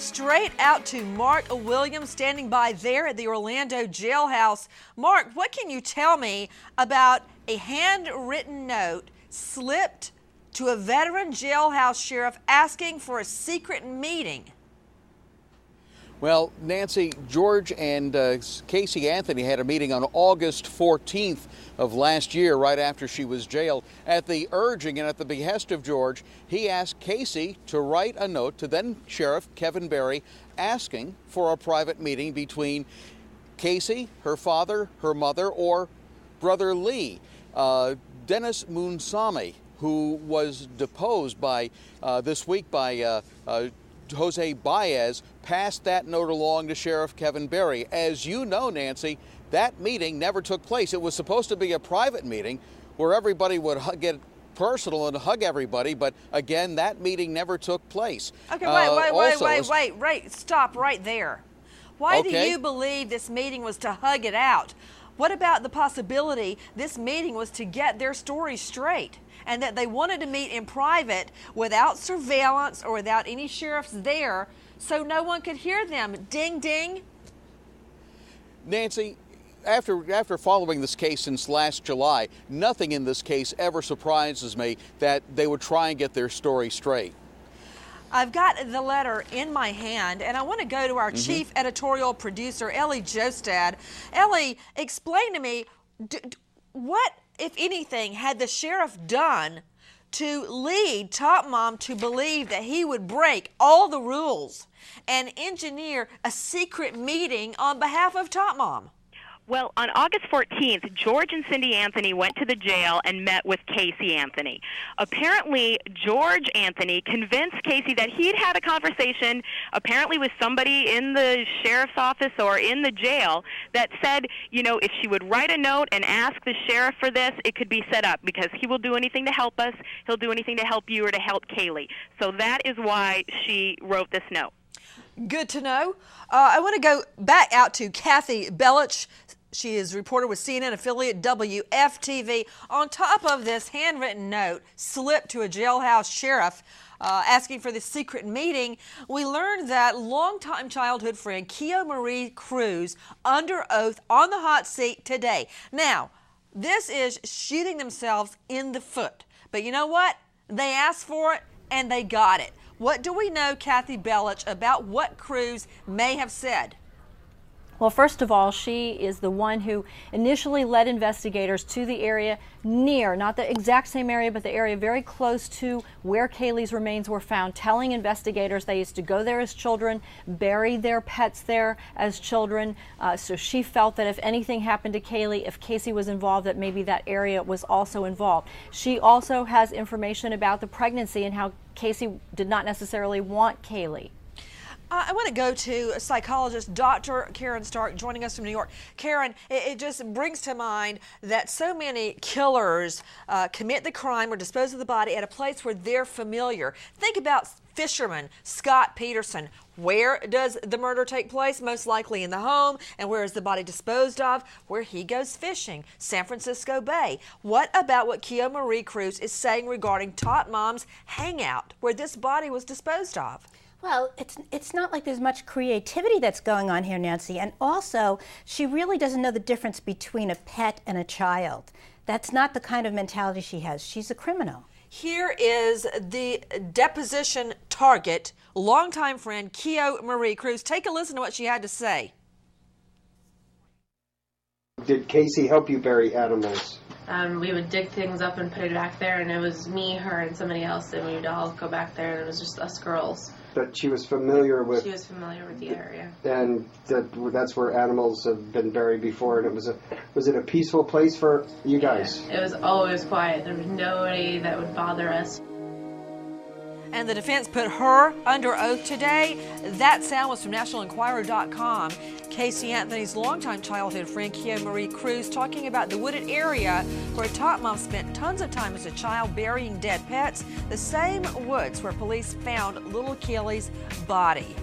straight out to Mark Williams, standing by there at the Orlando jailhouse. Mark, what can you tell me about a handwritten note slipped to a veteran jailhouse sheriff asking for a secret meeting? Well, Nancy, George and Casey Anthony had a meeting on August 14th of last year, right after she was jailed. At the urging and at the behest of George, he asked Casey to write a note to then Sheriff Kevin Barry asking for a private meeting between Casey, her father, her mother, or Brother Lee. Dennis Moonsami, who was deposed by this week by Jose Baez, passed that note along to Sheriff Kevin Barry. As you know, Nancy, that meeting never took place. It was supposed to be a private meeting where everybody would get personal and hug everybody, but again, that meeting never took place. Okay, wait, stop right there. Why do you believe this meeting was to hug it out? What about the possibility this meeting was to get their story straight, and that they wanted to meet in private without surveillance or without any sheriffs there so no one could hear them? Ding, ding. Nancy, after following this case since last July, nothing in this case ever surprises me that they would try and get their story straight. I've got the letter in my hand, and I want to go to our chief editorial producer, Ellie Jostad. Ellie, explain to me, what, if anything, had the sheriff done to lead Top Mom to believe that he would break all the rules and engineer a secret meeting on behalf of Top Mom? Well, on August 14th, George and Cindy Anthony went to the jail and met with Casey Anthony. Apparently, George Anthony convinced Casey that he'd had a conversation, apparently with somebody in the sheriff's office or in the jail, that said, you know, if she would write a note and ask the sheriff for this, it could be set up, because he will do anything to help us, he'll do anything to help you or to help Kaylee. So that is why she wrote this note. Good to know. I want to go back out to Kathy Bellich. She is a reporter with CNN affiliate WFTV. On top of this handwritten note slipped to a jailhouse sheriff asking for this secret meeting, we learned that longtime childhood friend Keo Marie Cruz under oath on the hot seat today. Now, this is shooting themselves in the foot. But you know what? They asked for it and they got it. What do we know, Kathy Bellich, about what Cruz may have said? Well, first of all, she is the one who initially led investigators to the area near, not the exact same area, but the area very close to where Kaylee's remains were found, telling investigators they used to go there as children, bury their pets there as children. So she felt that if anything happened to Kaylee, if Casey was involved, that maybe that area was also involved. She also has information about the pregnancy and how Casey did not necessarily want Kaylee. I want to go to psychologist Dr. Karen Stark joining us from New York. Karen, it just brings to mind that so many killers commit the crime or dispose of the body at a place where they're familiar. Think about fisherman Scott Peterson. Where does the murder take place? Most likely in the home. And where is the body disposed of? Where he goes fishing, San Francisco Bay. What about what Keo Marie Cruz is saying regarding Top Mom's hangout, where this body was disposed of? Well, it's not like there's much creativity that's going on here, Nancy. And also, she really doesn't know the difference between a pet and a child. That's not the kind of mentality she has. She's a criminal. Here is the deposition target, longtime friend Keo Marie Cruz. Take a listen to what she had to say. Did Casey help you bury animals? We would dig things up and put it back there, and it was me, her, and somebody else, and we would all go back there, and it was just us girls. But she was familiar with... She was familiar with the area. And that's where animals have been buried before, and was it a peaceful place for you guys? Yeah, it was always quiet. There was nobody that would bother us. And the defense put her under oath today. That sound was from NationalEnquirer.com. Casey Anthony's longtime childhood friend, Keo Marie Cruz, talking about the wooded area where Top Mom spent tons of time as a child burying dead pets, the same woods where police found little Kaylee's body.